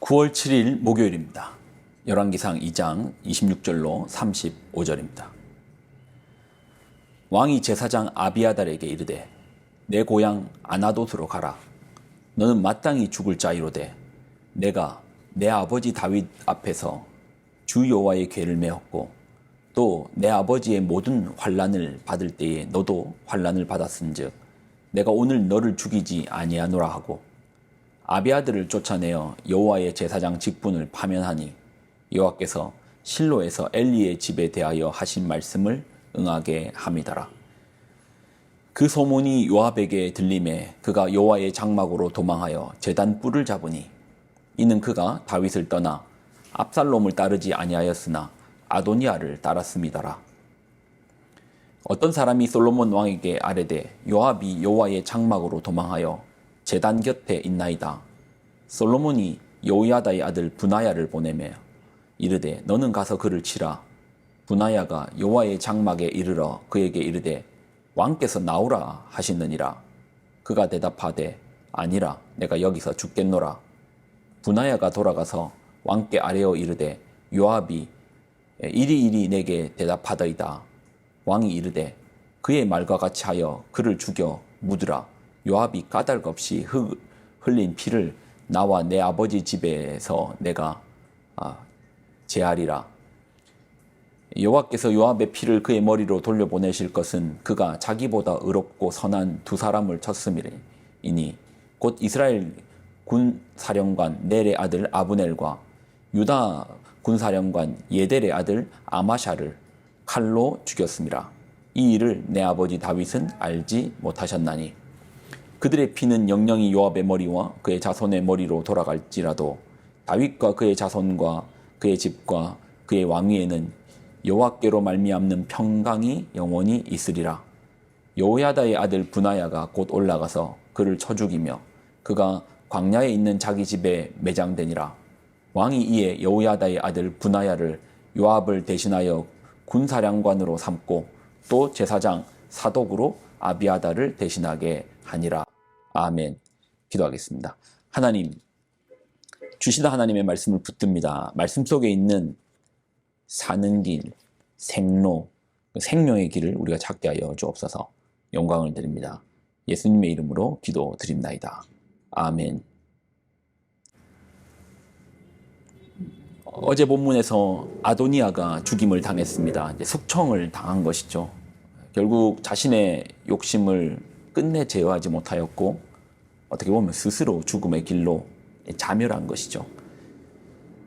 9월 7일 목요일입니다. 열왕기상 2장 26절로 35절입니다. 왕이 제사장 아비아달에게 이르되 내 고향 아나돗으로 가라. 너는 마땅히 죽을 자이로되 내가 내 아버지 다윗 앞에서 주 여호와의 궤를 메었고 또 내 아버지의 모든 환난을 받을 때에 너도 환난을 받았은즉 내가 오늘 너를 죽이지 아니하노라 하고 아비아들을 쫓아내어 여호와의 제사장 직분을 파면하니 여호와께서 실로에서 엘리의 집에 대하여 하신 말씀을 응하게 함이더라. 그 소문이 요압에게 들림에 그가 여호와의 장막으로 도망하여 제단 뿔을 잡으니 이는 그가 다윗을 떠나 압살롬을 따르지 아니하였으나 아도니아를 따랐음이더라. 어떤 사람이 솔로몬 왕에게 아뢰되 요압이 여호와의 장막으로 도망하여 제단 곁에 있나이다. 솔로몬이 여호야다의 아들 브나야를 보내며 이르되 너는 가서 그를 치라. 브나야가 여호와의 장막에 이르러 그에게 이르되 왕께서 나오라 하시느니라. 그가 대답하되 아니라 내가 여기서 죽겠노라. 브나야가 돌아가서 왕께 아뢰어 이르되 요압이 이리 내게 대답하더이다. 왕이 이르되 그의 말과 같이 하여 그를 죽여 묻으라. 요압이 까닭 없이 흘린 피를 나와 내 아버지 집에서 내가 제하리라. 여호와께서 요압의 피를 그의 머리로 돌려보내실 것은 그가 자기보다 의롭고 선한 두 사람을 쳤음이니 곧 이스라엘 군사령관 넬의 아들 아브넬과 유다 군사령관 예델의 아들 아마샤를 칼로 죽였음이라. 이 일을 내 아버지 다윗은 알지 못하셨나니 그들의 피는 영영이 요압의 머리와 그의 자손의 머리로 돌아갈지라도 다윗과 그의 자손과 그의 집과 그의 왕위에는 여호와께로 말미암는 평강이 영원히 있으리라. 여호야다의 아들 브나야가 곧 올라가서 그를 쳐 죽이며 그가 광야에 있는 자기 집에 매장되니라. 왕이 이에 여호야다의 아들 브나야를 요압을 대신하여 군사령관으로 삼고 또 제사장 사독으로 아비아달을 대신하게 하니라. 아멘. 기도하겠습니다. 하나님, 주시다 하나님의 말씀을 붙듭니다. 말씀 속에 있는 사는 길, 생로, 생명의 길을 우리가 찾게 하여 주옵소서. 영광을 드립니다. 예수님의 이름으로 기도드립나이다. 아멘. 어제 본문에서 아도니아가 죽임을 당했습니다. 이제 숙청을 당한 것이죠. 결국 자신의 욕심을 끝내 제어하지 못하였고 어떻게 보면 스스로 죽음의 길로 자멸한 것이죠.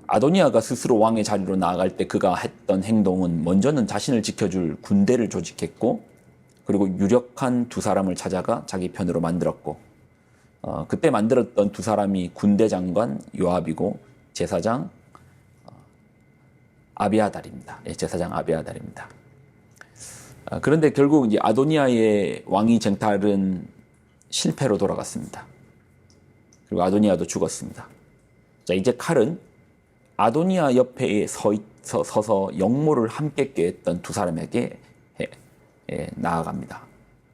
아도니아가 스스로 왕의 자리로 나아갈 때 그가 했던 행동은 먼저는 자신을 지켜줄 군대를 조직했고 그리고 유력한 두 사람을 찾아가 자기 편으로 만들었고 그때 만들었던 두 사람이 군대 장관 요압이고 제사장 아비아달입니다. 제사장 아비아달입니다. 그런데 결국 이제 아도니아의 왕위 쟁탈은 실패로 돌아갔습니다. 그리고 아도니아도 죽었습니다. 자, 이제 칼은 아도니아 옆에 서서 역모를 함께 꾀했던 두 사람에게 나아갑니다.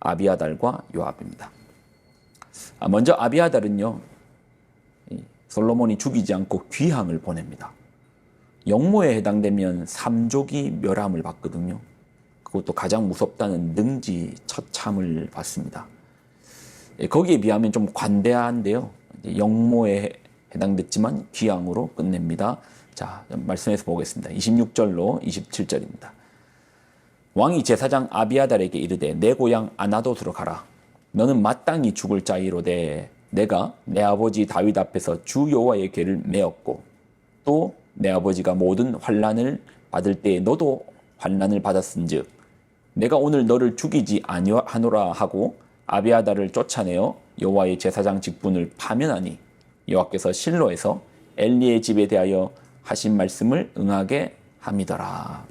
아비아달과 요압입니다. 먼저 아비아달은요, 솔로몬이 죽이지 않고 귀향을 보냅니다. 역모에 해당되면 삼족이 멸함을 받거든요. 그것도 가장 무섭다는 능지 처참을 받습니다. 거기에 비하면 좀 관대한데요. 역모에 해당됐지만 귀향으로 끝냅니다. 자, 말씀에서 보겠습니다. 26절로 27절입니다. 왕이 제사장 아비아달에게 이르되 내 고향 아나돗으로 가라. 너는 마땅히 죽을 자이로되 내가 내 아버지 다윗 앞에서 주 여호와의 궤를 메었고 또 내 아버지가 모든 환난을 받을 때에 너도 환난을 받았은즉 내가 오늘 너를 죽이지 아니하노라 하고 아비아달을 쫓아내어 여호와의 제사장 직분을 파면하니 여호와께서 실로에서 엘리의 집에 대하여 하신 말씀을 응하게 함이더라.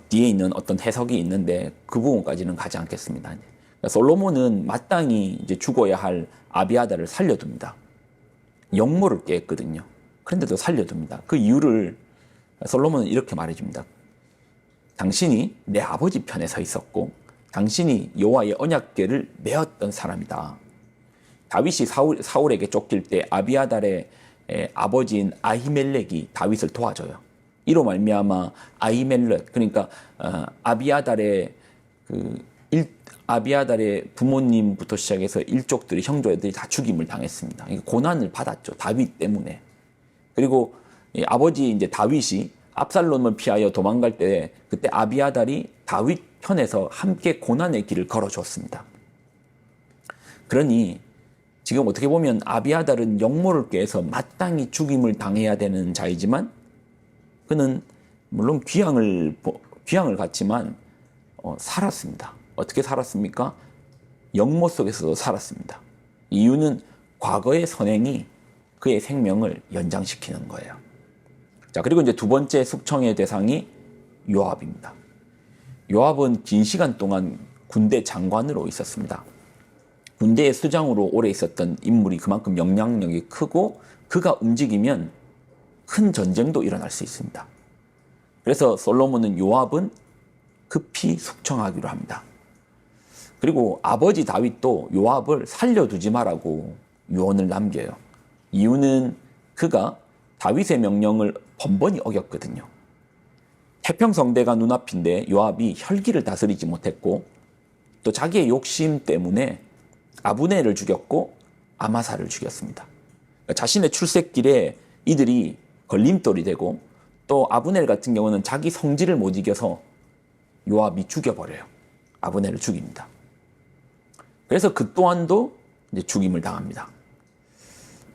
뒤에 있는 어떤 해석이 있는데 그 부분까지는 가지 않겠습니다. 솔로몬은 마땅히 이제 죽어야 할 아비아달을 살려둡니다. 역모를 깼거든요. 그런데도 살려둡니다. 그 이유를 솔로몬은 이렇게 말해줍니다. 당신이 내 아버지 편에 서 있었고 당신이 여호와의 언약궤를 메었던 사람이다. 다윗이 사울에게 쫓길 때 아비아달의 아버지인 아히멜렉이 다윗을 도와줘요. 이로 말미암아 아히멜렉, 그러니까 아비아달의 부모님부터 시작해서 일족들이, 형제들이 다 죽임을 당했습니다. 고난을 받았죠. 다윗 때문에. 그리고 아버지 이제 다윗이 압살롬을 피하여 도망갈 때 그때 아비아달이 다윗 편에서 함께 고난의 길을 걸어줬습니다. 그러니 지금 어떻게 보면 아비아달은 역모를 꾀해서 마땅히 죽임을 당해야 되는 자이지만 그는 물론 귀향을 갔지만 살았습니다. 어떻게 살았습니까? 역모 속에서도 살았습니다. 이유는 과거의 선행이 그의 생명을 연장시키는 거예요. 자, 그리고 이제 두 번째 숙청의 대상이 요압입니다. 요압은 긴 시간 동안 군대 장관으로 있었습니다. 군대의 수장으로 오래 있었던 인물이 그만큼 영향력이 크고 그가 움직이면 큰 전쟁도 일어날 수 있습니다. 그래서 솔로몬은 요압은 급히 숙청하기로 합니다. 그리고 아버지 다윗도 요압을 살려두지 말라고 유언을 남겨요. 이유는 그가 다윗의 명령을 번번이 어겼거든요. 태평성대가 눈앞인데 요압이 혈기를 다스리지 못했고 또 자기의 욕심 때문에 아브넬을 죽였고 아마사를 죽였습니다. 자신의 출세길에 이들이 걸림돌이 되고 또 아브넬 같은 경우는 자기 성질을 못 이겨서 요압이 죽여버려요. 아브넬을 죽입니다. 그래서 그 또한도 이제 죽임을 당합니다.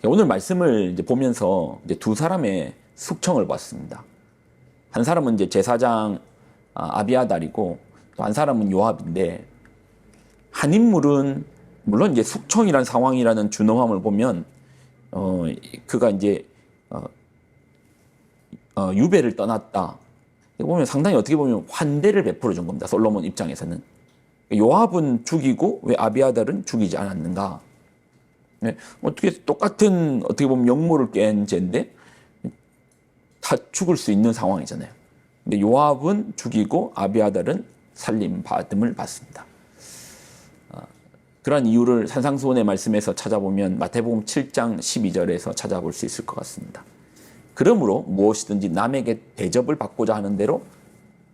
오늘 말씀을 이제 보면서 이제 두 사람의 숙청을 봤습니다. 한 사람은 이제 제사장 아비아달이고 또 한 사람은 요압인데, 한 인물은 물론 이제 숙청이라는 상황이라는 준엄함을 보면 그가 이제 유배를 떠났다. 보면 상당히 어떻게 보면 환대를 베풀어 준 겁니다. 솔로몬 입장에서는. 요압은 죽이고 왜 아비아달은 죽이지 않았는가? 네, 어떻게 똑같은 어떻게 보면 역모를 깬 죄인데 다 죽을 수 있는 상황이잖아요. 근데 요압은 죽이고 아비아달은 살림 받음을 받습니다. 그런 이유를 산상수훈의 말씀에서 찾아보면 마태복음 7장 12절에서 찾아볼 수 있을 것 같습니다. 그러므로 무엇이든지 남에게 대접을 받고자 하는 대로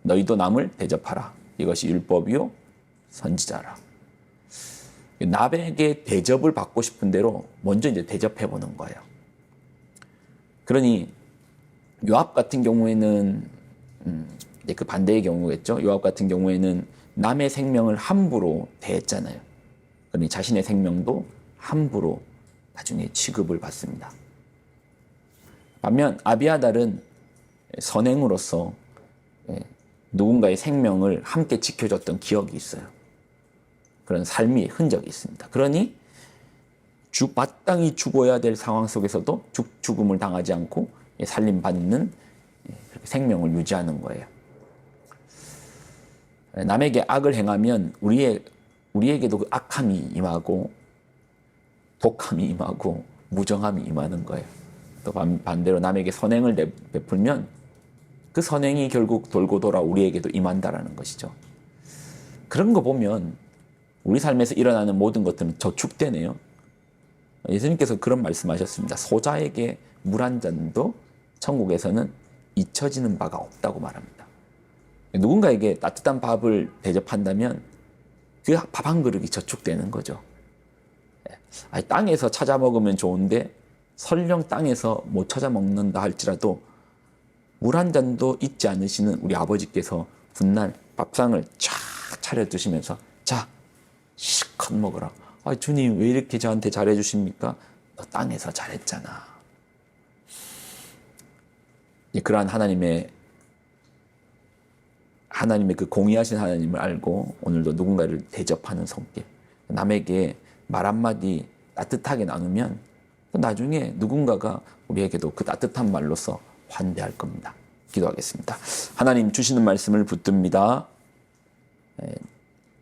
너희도 남을 대접하라. 이것이 율법이요 선지자라. 남에게 대접을 받고 싶은 대로 먼저 이제 대접해 보는 거예요. 그러니 요압 같은 경우에는 이제 그 반대의 경우겠죠. 요압 같은 경우에는 남의 생명을 함부로 대했잖아요. 그러니 자신의 생명도 함부로 나중에 취급을 받습니다. 반면 아비아달은 선행으로서 누군가의 생명을 함께 지켜줬던 기억이 있어요. 그런 삶의 흔적이 있습니다. 그러니 마땅히 죽어야 될 상황 속에서도 죽음을 당하지 않고 살림받는 생명을 유지하는 거예요. 남에게 악을 행하면 우리에게도 그 악함이 임하고 독함이 임하고 무정함이 임하는 거예요. 또 반대로 남에게 선행을 베풀면 그 선행이 결국 돌고 돌아 우리에게도 임한다라는 것이죠. 그런 거 보면 우리 삶에서 일어나는 모든 것들은 저축되네요. 예수님께서 그런 말씀하셨습니다. 소자에게 물 한 잔도 천국에서는 잊혀지는 바가 없다고 말합니다. 누군가에게 따뜻한 밥을 대접한다면 그 밥 한 그릇이 저축되는 거죠. 땅에서 찾아 먹으면 좋은데 설령 땅에서 못 찾아 먹는다 할지라도 물 한 잔도 잊지 않으시는 우리 아버지께서 훗날 밥상을 쫙 차려주시면서 자, 실컷 먹어라. 주님 왜 이렇게 저한테 잘해주십니까? 너 땅에서 잘했잖아. 그러한 하나님의 그 공의하신 하나님을 알고 오늘도 누군가를 대접하는 성격, 남에게 말 한마디 따뜻하게 나누면 또 나중에 누군가가 우리에게도 그 따뜻한 말로서 환대할 겁니다. 기도하겠습니다. 하나님 주시는 말씀을 붙듭니다.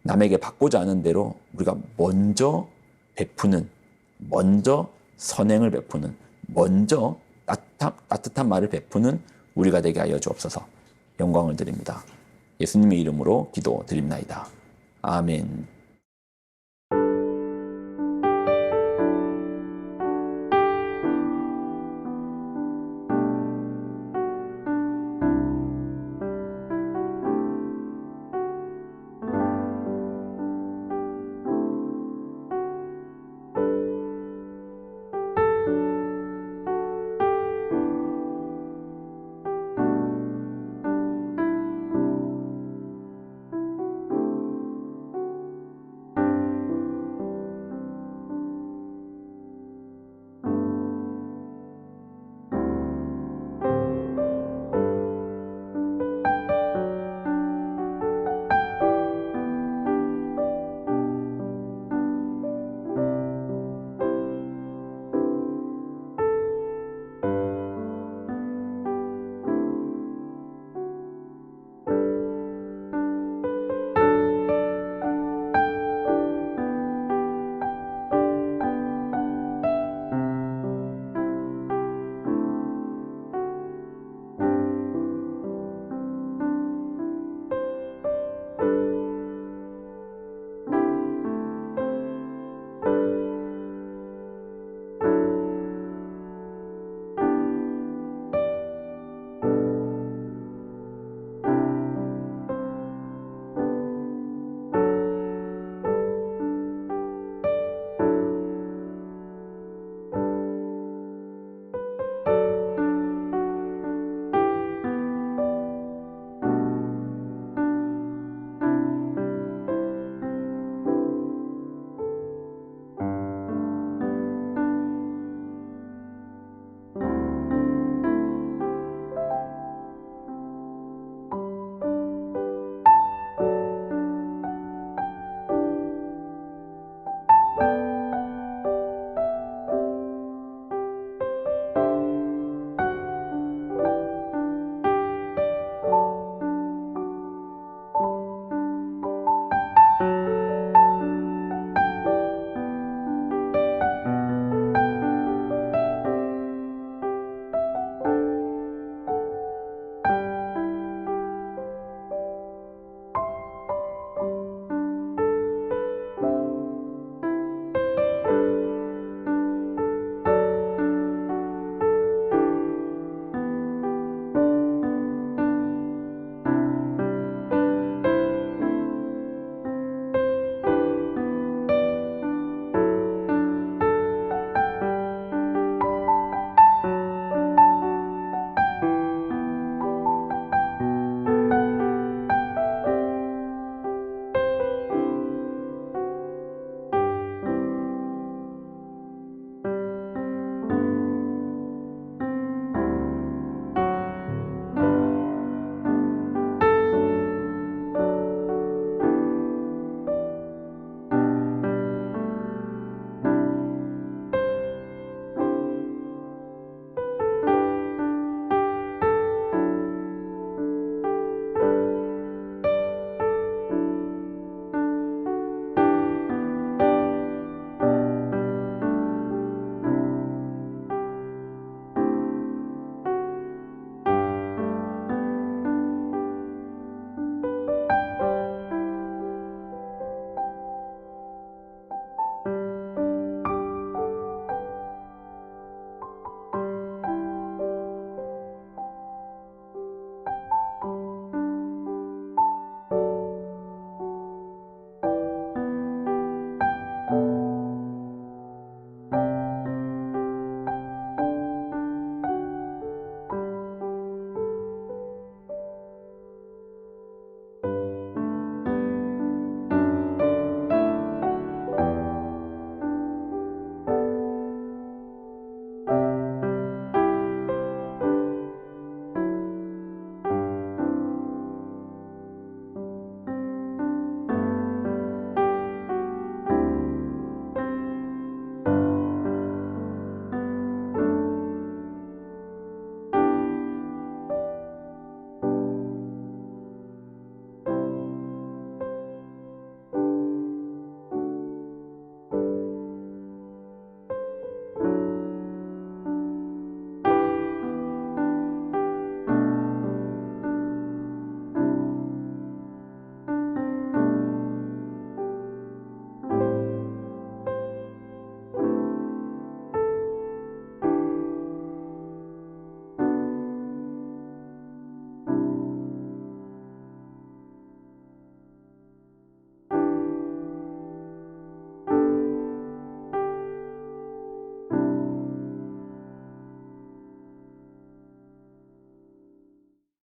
남에게 받고자 하는 대로 우리가 먼저 베푸는, 먼저 선행을 베푸는, 먼저 따뜻한 말을 베푸는 우리가 되게 하여 주옵소서. 영광을 드립니다. 예수님의 이름으로 기도드립나이다. 아멘.